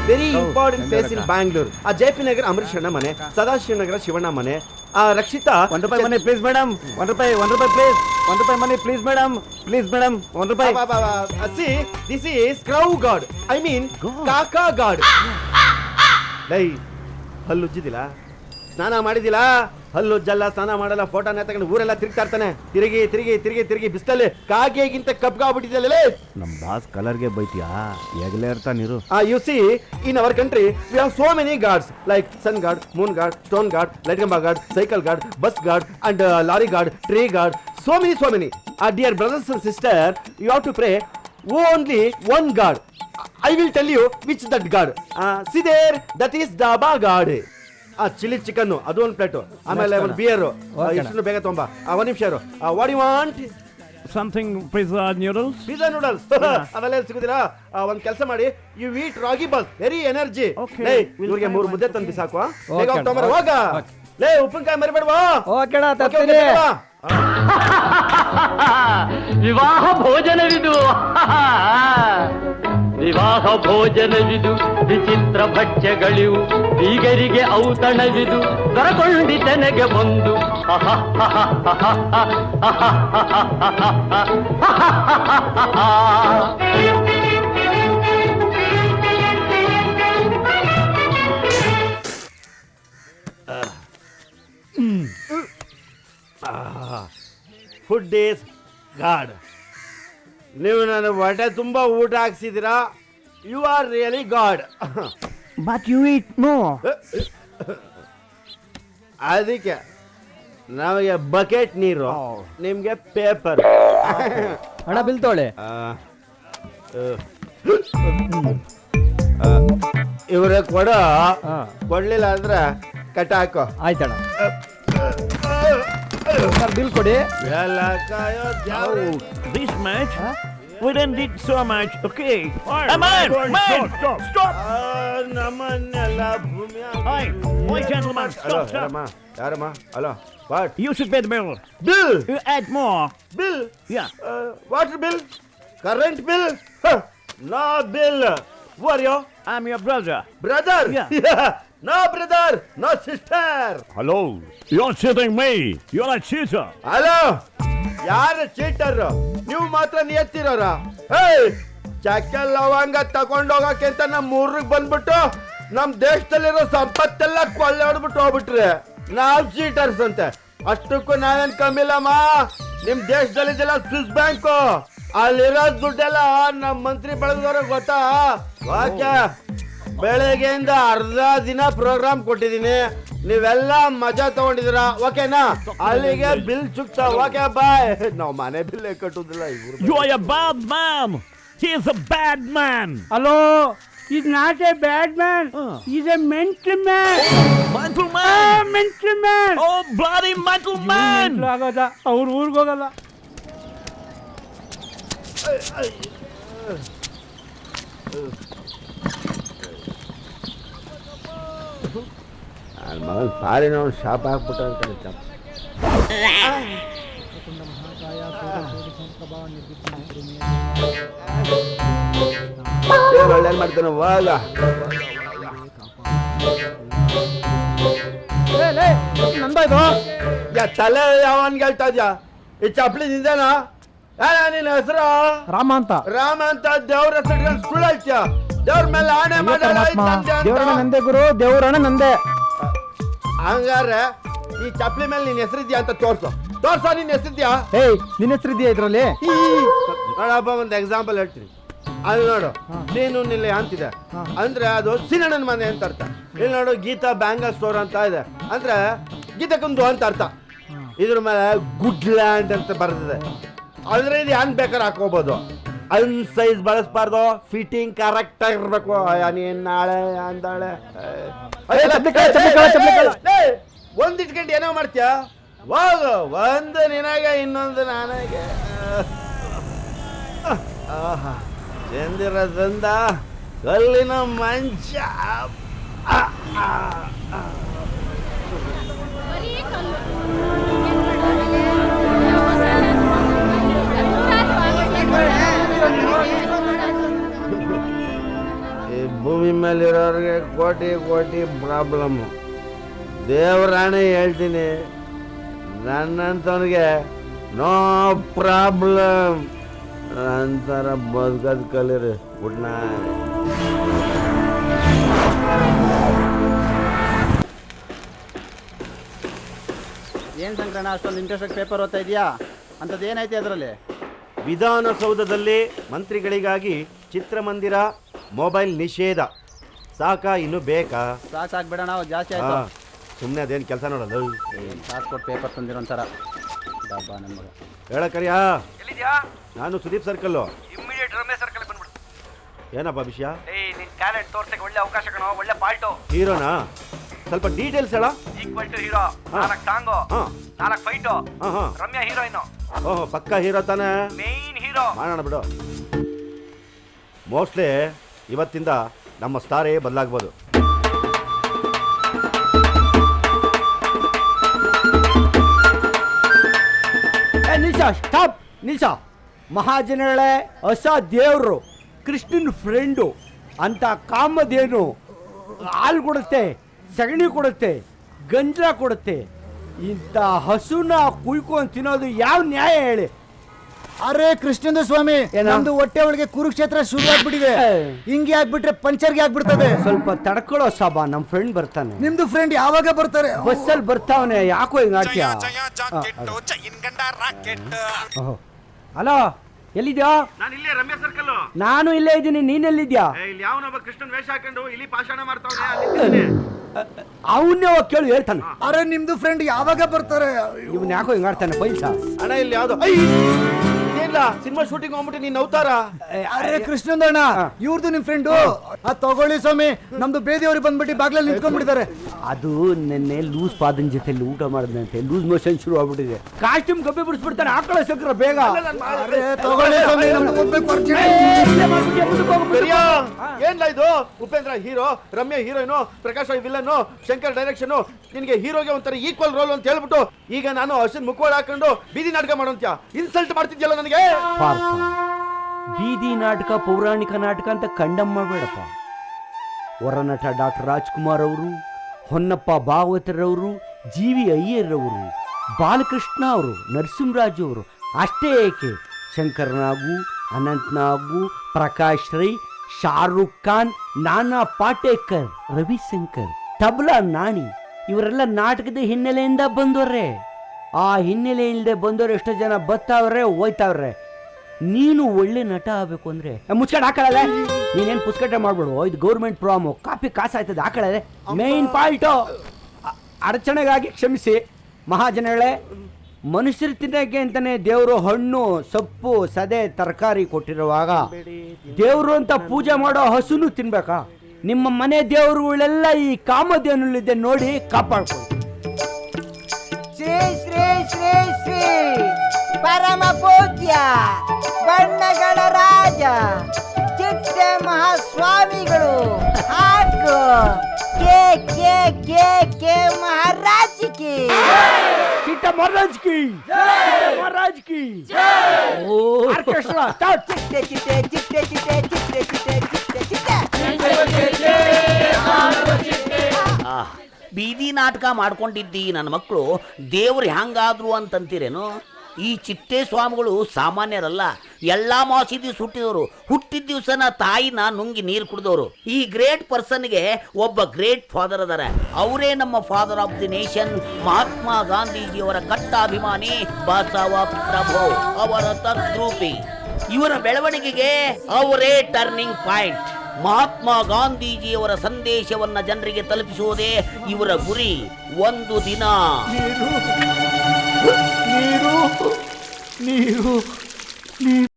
Very important place in Bangalore. ಆ JP ನಗರ ಅಂಬರೀಷ್ ಅಣ್ಣ ಮನೆ, ಸದಾಶಿವನಗರ ಶಿವಣ್ಣ ಮನೆ, ಆ ರಕ್ಷಿತಾ ₹1 ಮನೆ please madam, ₹1 please, ₹1 money please madam, please madam, ₹1. See this is crow god, I mean ಕಾಕಾ ಗಾಡ್. ಲೈ ಹಲ್ಲುಜ್ಜಿದಿಲ್ಲ, ಸ್ನಾನ ಮಾಡಿದಿಲ್ಲ, ಹಲ್ಲುಜ್ಜಲ್ಲ, ಸ್ನಾನ ಮಾಡಲ್ಲ, ಫೋಟೋನ ತಗೊಂಡು ಊರೆಲ್ಲ ತಿರುಗ್ತಾ ಇರ್ತಾನೆ. ತಿರುಗಿ ತಿರುಗಿ ತಿರುಗಿ ತಿರುಗಿ ಬಿಸ್ತಲ್ಲಿ ಕಾಗೆಗಿಂತ ಕಪ್ಗಾಗ್ಬಿಟ್ಟಿದ್ದಲ್ಲ. ನಮ್ boss ಕಲರ್ಗೆ ಬೈತಿಯಾ? ಎಗಲೇ ಇರ್ತಾನಿರು. You see, in our country, we have so many gods like sun god, moon god, stone god, light gamba god, cycle god, bus god, and lorry god, tree god. So many. Dear brothers and sisters, you have to pray only one god. I will tell you which that god. See there, that is Daba god. Chilli chicken ಅದು ಒಂದು plate, ಆಮೇಲೆ ಒಂದು beer, ಎಷ್ಟು ಬೇಗ ತೊಂಬ. 1 ನಿಮಿಷ ಇರು. What you want? Something pizza noodles. Pizza noodles ಅವೆಲ್ಲ ಸಿಗುದಿಲ್ಲ. ಒಂದು ಕೆಲಸ ಮಾಡಿ, you eat ragi balls, very energy. ಇವ್ರಿಗೆ 3 ಮುದ್ದೆ ತಂದು ಬಿಸಾಕುವ. ಬೇಗ ತೊಂಬರ, ಹೋಗ. ಲೇ ಉಪ್ಪಿನಕಾಯಿ ಮರಿಬೇಡವಾ? ವಿವಾಹ ಭೋಜನವಿದು, ವಿವಾಹ ಭೋಜನವಿದು, ವಿಚಿತ್ರ ಭಕ್ಷ್ಯಗಳಿವು, ಬೀಗರಿಗೆ ಔತಣವಿದು, ದೊರಕೊಂಡಿತನೆಗೆ ಬಂದು. Food is God. ನೀವು ನನ್ನ ಹೊಟ್ಟೆ ತುಂಬ ಊಟ ಹಾಕ್ಸಿದ್ದೀರಾ. You are really God. But you eat no. ಅದಕ್ಕೆ ನಮಗೆ ಬಕೆಟ್ ನೀರು, ನಿಮ್ಗೆ ಪೇಪರ್. ಹಣ ಬಿಲ್ ತೊಳೆ. ಇವ್ರೆ ಕೊಡ್ಲಿಲ್ಲ ಅಂದ್ರೆ ಕಟ್ಟ ಹಾಕೋ. ಆಯ್ತಣ್ಣ, ಬಿಲ್ ಕೊಡಿ. This much? We didn't need so much. Okay. Man! Stop! ನಮ್ಮನ್ನೆಲ್ಲ ಭೂಮಿ. Wait, gentlemen, stop. ಯಾರಮ್ಮ? Hello, what? You should pay the bill. Bill? You add more. Bill? Yeah. Water bill? Current bill? No bill. Who are you? I'm your brother. Brother? Yeah. No brother, no sister. Hello. You're cheating me. You're a cheater. Hello, ಯಾರು cheater? ನೀವು ಮಾತ್ರ ನಿಯತ್ತಿರೋರ? ಚಕ್ಕೆ ಲವಂಗ ತಗೊಂಡೋಗಕ್ಕೆ ಅಂತ ನಮ್ಮ ಊರಿಗೆ ಬಂದ್ಬಿಟ್ಟು ನಮ್ಮ ದೇಶದಲ್ಲಿರೋ ಸಂಪತ್ತೆಲ್ಲ ಕೊಳ್ಳಾಡ್ಬಿಟ್ಟು ಹೋಗ್ಬಿಟ್ರೆ ನಾವು ಚೀಟರ್ಸ್ ಅಂತೆ. ಅಷ್ಟಕ್ಕೂ ನಾವೇನ್ ಕಮ್ಮಿ ಇಲ್ಲಮ್ಮ. ನಿಮ್ ದೇಶದಲ್ಲಿದೆಲ್ಲ ಸ್ವಿಸ್ ಬ್ಯಾಂಕು, ಅಲ್ಲಿರೋ ದುಡ್ಡೆಲ್ಲ ನಮ್ಮ ಮಂತ್ರಿ ಬಳಗದವ್ರಿಗೆ ಗೊತ್ತಾ? ಓಕೆ, ಬೆಳಗ್ಗೆಯಿಂದ ಅರ್ಧ ದಿನ ಪ್ರೋಗ್ರಾಮ್ ಕೊಟ್ಟಿದ್ದೀನಿ, ನೀವೆಲ್ಲ ಮಜಾ ತಗೊಂಡಿದ್ದೀರಾ. ಓಕೆನಾ? ಅಲ್ಲಿಗೆ ಬಿಲ್ ಚುಕ್ತ. Okay bye. ನಾವು ಮನೆ ಬಿಲ್ ಕಟ್ಟುದಿಲ್ಲ. You are a bad man. He is a bad man. Hello, he's not a bad man. He's a mental man. Mental man. Mental man. Oh, bloody mental man. ಆಗದ ಅವ್ರ ಊರಿಗೆ ಹೋಗಲ್ಲ. ನನ್ನ ಮಗನ ಪಾರಿನ ಒಂದು ಶಾಪ್ ಹಾಕ್ಬಿಟ್ಟು ಅಂತ ಒಳ್ಳೇದು ಮಾಡ್ತಾನೆ. ಹೋಗ ನಂದ ಇದು ತಲೆ ಯಾವನ್ಗೆ ಹೇಳ್ತಾ ಇದ್ಯಾ? ಈ ಚಪ್ಲಿ ನಿಂದೇನಾ? ನಿನ್ನ ಹೆಸರು ರಾಮ ಅಂತ. ರಾಮ ಅಂತ ದೇವ್ರ ಹೆಸರು ಸುಳ್ಳು ಹೇಳ್ತೀಯ? ದೇವ್ರ ಮೇಲೆ ಆಣೆ ದೇವ್ರ ನಂದೆ ಗುರು, ದೇವ್ರಣ ನಂದೆ. ಹಂಗಾರೆ ಈ ಚಪ್ಲಿ ಮೇಲೆ ನಿನ್ ಹೆಸರಿದ್ಯಾ ಅಂತ ತೋರ್ಸೋ ನಿನ್ ಹೆಸರಿದ್ಯಾ? ನಿನ್ನ ಹೆಸರಿದ್ಯಾ ಇದ್ರಲ್ಲಿ? ನೋಡಪ್ಪ, ಒಂದು ಎಕ್ಸಾಂಪಲ್ ಹೇಳ್ತೀನಿ. ಅಲ್ಲಿ ನೋಡು, ನೀನು ನಿಲ್ಲಿ ಅಂತಿದೆ ಅಂದ್ರೆ ಅದು ಸಿನಣ್ಣನ ಮನೆ ಅಂತ ಅರ್ಥ. ಇಲ್ಲಿ ನೋಡು, ಗೀತಾ ಬ್ಯಾಂಗಲ್ ಸ್ಟೋರ್ ಅಂತ ಇದೆ ಅಂದ್ರೆ ಗೀತಕ್ಕಂದು ಅಂತ ಅರ್ಥ. ಇದ್ರ ಮೇಲೆ ಗುಡ್ ಲ್ಯಾಂಡ್ ಅಂತ ಬರ್ತದೆ. ಅಂದ್ರೆ ಇದು ಏನ್ ಬೇಕಾದ್ರೆ ಹಾಕೋಬಹುದು. ಅನ್ ಸೈಜ್ ಬಳಸಬಾರ್ದು, ಫಿಟ್ಟಿಂಗ್ ಕರೆಕ್ಟ್ ಆಗಿರ್ಬೇಕು. ನೀನ್ ನಾಳೆ ಅಂದಾಳೆ ಒಂದ್ ಇಟ್ಕೊಂಡು ಏನೋ ಮಾಡ್ತೀಯ? ಹೋಗು, ಒಂದು ನಿನಗೆ ಇನ್ನೊಂದು ನನಗೆ. ಚಂದಿರದಿಂದ ಕಲ್ಲಿನ ಮಂಚ. ಭೂಮಿ ಮೇಲಿರೋರಿಗೆ ಕೋಟಿ ಕೋಟಿ ಪ್ರಾಬ್ಲಮ್ಮು. ದೇವರಾಣೆ ಹೇಳ್ತೀನಿ, ನನ್ನಂಥವ್ನಿಗೆ ನೋ ಪ್ರಾಬ್ಲಮ್ ಅಂತಾರ ಬದುಕೋದು ಕಲೀರಿ. Good night. ಏನು ಸಂಕ್ರಣ ಅಷ್ಟೊಂದು ಇಂಟ್ರೆಸ್ಟೆಡ್ ಪೇಪರ್ ಓದ್ತಾ ಇದೆಯಾ? ಅಂಥದ್ದು ಏನೈತೆ ಅದರಲ್ಲಿ? ವಿಧಾನಸೌಧದಲ್ಲಿ ಮಂತ್ರಿಗಳಿಗಾಗಿ ಚಿತ್ರಮಂದಿರ, ಮೊಬೈಲ್ ನಿಷೇಧ. ಸಾಕಾ ಇನ್ನು ಬೇಕಾ? ಸಾಕು ಬೇಡ, ನಾವು ಜಾಸ್ತಿ ಆಯ್ತು. ಸುಮ್ಮನೆ ಅದೇನು ಕೆಲಸ ನೋಡಲ್ಲ. ಕಾಸು ಕೊಟ್ಟು ಪೇಪರ್ ತಂದಿರೋ ಒಂಥರ ಡಬ್ಬ ನನ್ನ ಮಗ. ಹೇಳಕ್ಕರಿಯಾ, ನಾನು Sudeep circle. Immediate Ramesh circle ಬಂದ್ಬಿಡು. ಏನಪ್ಪ ವಿಷಯ? ನಿನ್ ಟ್ಯಾಲೆಂಟ್ ತೋರ್ಸಕ್ಕೆ ಒಳ್ಳೆ ಅವಕಾಶ ಕಣೋ, ಒಳ್ಳೆ ಪಾಲ್ಟು. ಹೀರೋನಾ? ಸ್ವಲ್ಪ ಡೀಟೇಲ್ಸ್ ಹೇಳ. ಈಕ್ವಲ್ ಟು ಹೀರೋ, 4 ಟಾಂಗೋ, 4 ಫೈಟು, ರಮ್ಯಾ ಹೀರೋಯಿನ್. ಓಹೋ, ಪಕ್ಕ ಹೀರೋ ತಾನೆ? Main hero. ಮಾಡೋಣ ಬಿಡು. ಮೋಸ್ಟ್ಲಿ ಇವತ್ತಿಂದ ನಮ್ಮ ಸ್ಟಾರೇ ಬದಲಾಗ್ಬೋದು. ನಿಲ್ಸ, ಸ್ಟಾಪ್, ನಿಲ್ಸ. ಮಹಾಜನಗಳೇ, ಹೊಸ ದೇವರು, ಕೃಷ್ಣನ್ ಫ್ರೆಂಡು ಅಂತ ಕಾಮಧೇನು ಹಾಲು ಕೊಡುತ್ತೆ, ಸಗಣಿ ಕೊಡುತ್ತೆ, ಗಂಜಲ ಕೊಡುತ್ತೆ. ಇಂಥ ಹಸುನ ಕುಯ್ಕೊಂಡು ತಿನ್ನೋದು ಯಾವ ನ್ಯಾಯ ಹೇಳಿ? ಅರೆ ಕೃಷ್ಣೇಂದ್ರ ಸ್ವಾಮಿ, ನಮ್ದು ಹೊಟ್ಟೆ ಒಳಗೆ ಕುರುಕ್ಷೇತ್ರ ಶುರು ಆಗ್ಬಿಟ್ಟಿದೆ. ಹಿಂಗೆ ಆಗ್ಬಿಟ್ರೆ ಪಂಚರ್ಗೆ ಆಗ್ಬಿಡ್ತದೆ. ಸ್ವಲ್ಪ ತಡ್ಕೊಳ್ಳೋ ಸಾಬಾ, ನಮ್ಮ ಫ್ರೆಂಡ್ ಬರ್ತಾನೆ. ನಿಮ್ದು ಫ್ರೆಂಡ್ ಯಾವಾಗ ಬರ್ತಾರೆ? ಬಸ್ಸಲ್ಲಿ ಬರ್ತಾವನೆ. ಯಾಕೋ ಹಿಂಗ್ ಆಡ್ತೀಯ? ಹಲೋ, ಎಲ್ಲಿದ್ಯಾ? ನಾನು ಇಲ್ಲೇ ರಮೇಶ್ ಸರ್ಕಲ್. ನಾನು ಇಲ್ಲೇ ಇದ್ದೀನಿ, ನೀನೆಲ್ಲಿದ್ಯಾ? ಇಲ್ಲಿ ಯಾವನೊಬ್ಬ ಕೃಷ್ಣನ್ ವೇಷ ಹಾಕೊಂಡು ಇಲ್ಲಿ ಭಾಷಣ ಮಾಡ್ತಾವನೆ. ಅವನ್ನೇ ಹೋಗಿ ಕೇಳು, ಹೇಳ್ತಾನೆ. ಅರೆ ನಿಮ್ದು ಫ್ರೆಂಡ್ ಯಾವಾಗ ಬರ್ತಾರೆ? ಇವನ್ ಯಾಕೋ ಹಿಂಗ್ ಆಡ್ತಾನೆ ಪೈಸ? ಅಣ್ಣ ಇಲ್ಲಿ ಯಾವ್ದು ಇದೇನಿಲ್ಲ, ಸಿನಿಮಾ ಶೂಟಿಂಗ್ ಹೋಗ್ಬಿಟ್ಟು ನೀನ್ ಅವತಾರ. ಅರೆ ಕೃಷ್ಣಂದಣ್ಣ, ಇವ್ರದ್ದು ನಿಮ್ ಫ್ರೆಂಡು. ತಗೊಳ್ಳಿ ಸ್ವಾಮಿ, ನಮ್ದು ಬೇದಿಯವ್ರಿಗೆ ಬಂದ್ಬಿಟ್ಟು ಬಾಗ್ಲಲ್ಲಿ ನಿಂತ್ಕೊಂಡ್ಬಿಟ್ಟಿದ್ದಾರೆ. ಅದು ನಿನ್ನೆ ಲೂಸ್ ಪಾದನ್ ಜೊತೆಲಿ ಊಟ ಮಾಡಿದಂತೆ ಲೂಸ್ ಮೋಷನ್ ಶುರು ಆಗ್ಬಿಟ್ಟಿದೆ. ಕಾಸ್ಟ್ಯೂಮ್ ಕಬ್ಬಿ ಬಿಡಿಸ್ಬಿಡ್ತಾನೆ, ಹಾಕೊಳ್ಳೋ ಶಂಕರ ಬೇಗ. ಅರೆ ತಗೊಳ್ಳಿ ಸ್ವಾಮಿ, ನಮ್ದು ಹೋಗ್ಬೇಕು ಅರ್ಜೆಂಟ್. ಏನ್ಲ ಇದು? Upendra hero, Ramya heroine, Prakash villain, Shankar direction. ನಿನ್ಗೆ ಹೀರೋಗೆ ಒಂಥರ ಈಕ್ವಲ್ ರೋಲ್ ಅಂತ ಹೇಳ್ಬಿಟ್ಟು ಈಗ ನಾನು ಅಶ್ವಿನ್ ಮುಖವಾಡ ಹಾಕೊಂಡು ಬೀದಿ ನಾಟಕ ಮಾಡೋಂತ್ಯ ಇನ್ಸಲ್ಟ್ ಮಾಡ್ತಿದ್ಯಲ್ಲ ನನಗೆ. ಬೀದಿ ನಾಟಕ, ಪೌರಾಣಿಕ ನಾಟಕ ಅಂತ ಕಂಡಮ್ ಮಾಡಬೇಡಪ್ಪ. ಹೊರನಟ ಡಾಕ್ಟರ್ ರಾಜ್ಕುಮಾರ್ ಅವರು, ಹೊನ್ನಪ್ಪ ಭಾಗವತರವರು, ಜಿ.ವಿ. ಅಯ್ಯರ್ರವರು, ಬಾಲಕೃಷ್ಣ ಅವರು, ನರಸಿಂಹರಾಜು ಅವರು, ಅಷ್ಟೇ ಏಕೆ ಶಂಕರ್ನಾಗು, ಅನಂತ್ನಾಗು, ಪ್ರಕಾಶ್ ರೈ, ಶಾರುಖ್ ಖಾನ್, ನಾನಾ ಪಾಟೇಕರ್, ರವಿಶಂಕರ್, ತಬ್ಲಾ ನಾಣಿ ಇವರೆಲ್ಲ ನಾಟಕದ ಹಿನ್ನೆಲೆಯಿಂದ ಬಂದವ್ರೆ. ಆ ಹಿನ್ನೆಲೆ ಇಲ್ಲದೆ ಬಂದವರು ಎಷ್ಟೋ ಜನ ಬತ್ತಾವ್ರೆ, ಹೋಯ್ತಾವ್ರೆ. ನೀನು ಒಳ್ಳೆ ನಟ ಆಗಬೇಕು ಅಂದ್ರೆ ಮುಚ್ಕಡೆ ಹಾಕೊಳ್ಳಲ್ಲ. ನೀನೇನು ಪುಸ್ಕಟೆ ಮಾಡ್ಬಿಡು, ಇದು ಗೌರ್ಮೆಂಟ್ ಪ್ರಾಮು, ಕಾಪಿ ಕಾಸಾಯ್ತದೆ, ಹಾಕೊಳ್ಳದೆ. ಮೇನ್ ಪಾಲ್ಟು ಅಡಚಣೆಗಾಗಿ ಕ್ಷಮಿಸಿ. ಮಹಾಜನಗಳೇ, ಮನುಷ್ಯರು ತಿನ್ನಕ್ಕೆ ಅಂತಾನೆ ದೇವರು ಹಣ್ಣು, ಸೊಪ್ಪು, ಸದೆ, ತರಕಾರಿ ಕೊಟ್ಟಿರುವಾಗ ದೇವರು ಅಂತ ಪೂಜೆ ಮಾಡೋ ಹಸುನು ತಿನ್ಬೇಕಾ? ನಿಮ್ಮ ಮನೆ ದೇವರುಗಳೆಲ್ಲ ಈ ಕಾಮಧೇನುಲಿದೆ ನೋಡಿ, ಕಾಪಾಡ್ಕೊಳ್ಳಿ. ಶ್ರೀ ಶ್ರೀ ಶ್ರೀ ಶ್ರೀ ಪರಮ ಪೂಜ್ಯ ಬಣ್ಣಗಳ ರಾಜ ಚಿಟ್ಟೆ ಮಹಾಸ್ವಾಮಿಗಳು ಹಾಗೂ ಕೆ ಕೆ ಕೆ ಕೆ ಮಹಾರಾಜ್ ಕಿ ಚಿಟ್ಟ ಮಹಾರಾಜ್ ಕಿ ಮಹಾರಾಜ್ ಕಿ. Orchestra start. ಚಿಟ್ಟೆ ಚಿಟ್ಟೆ ಚಿಟ್ಟೆ ಚಿಟ್ಟೆ ಚಿಟ್ಟೆ ಚಿಟ್ಟೆ ಚಿಟ್ಟೆ ಚಿಟ್ಟೆ. ಬೀದಿ ನಾಟಕ ಮಾಡ್ಕೊಂಡಿದ್ದಿ ನನ್ನ ಮಕ್ಕಳು ದೇವ್ರು ಹ್ಯಾಂಗಾದ್ರು ಅಂತಂತೀರೇನು? ಈ ಚಿಟ್ಟೆ ಸ್ವಾಮಿಗಳು ಸಾಮಾನ್ಯರಲ್ಲ, ಎಲ್ಲ ಮಸೀದಿ ಸುಟ್ಟಿದವರು, ಹುಟ್ಟಿದ ದಿವಸನ ತಾಯಿನ ನುಂಗಿ ನೀರು ಕುಡಿದವರು. ಈ ಗ್ರೇಟ್ ಪರ್ಸನ್ಗೆ ಒಬ್ಬ ಗ್ರೇಟ್ ಫಾದರ್ ಅದಾರ. ಅವರೇ ನಮ್ಮ father of the nation, Mahatma ಗಾಂಧೀಜಿಯವರ ಕಟ್ಟ ಅಭಿಮಾನಿ ಬಸವ ಪ್ರಭು, ಅವರ ತದ್ರೂಪಿ. ಇವರ ಬೆಳವಣಿಗೆಗೆ ಅವರೇ ಟರ್ನಿಂಗ್ ಪಾಯಿಂಟ್. ಮಹಾತ್ಮ ಗಾಂಧೀಜಿಯವರ ಸಂದೇಶವನ್ನ ಜನರಿಗೆ ತಲುಪಿಸುವುದೇ ಇವರ ಗುರಿ. ಒಂದು ದಿನ ನೀರು ನೀರು ನೀರು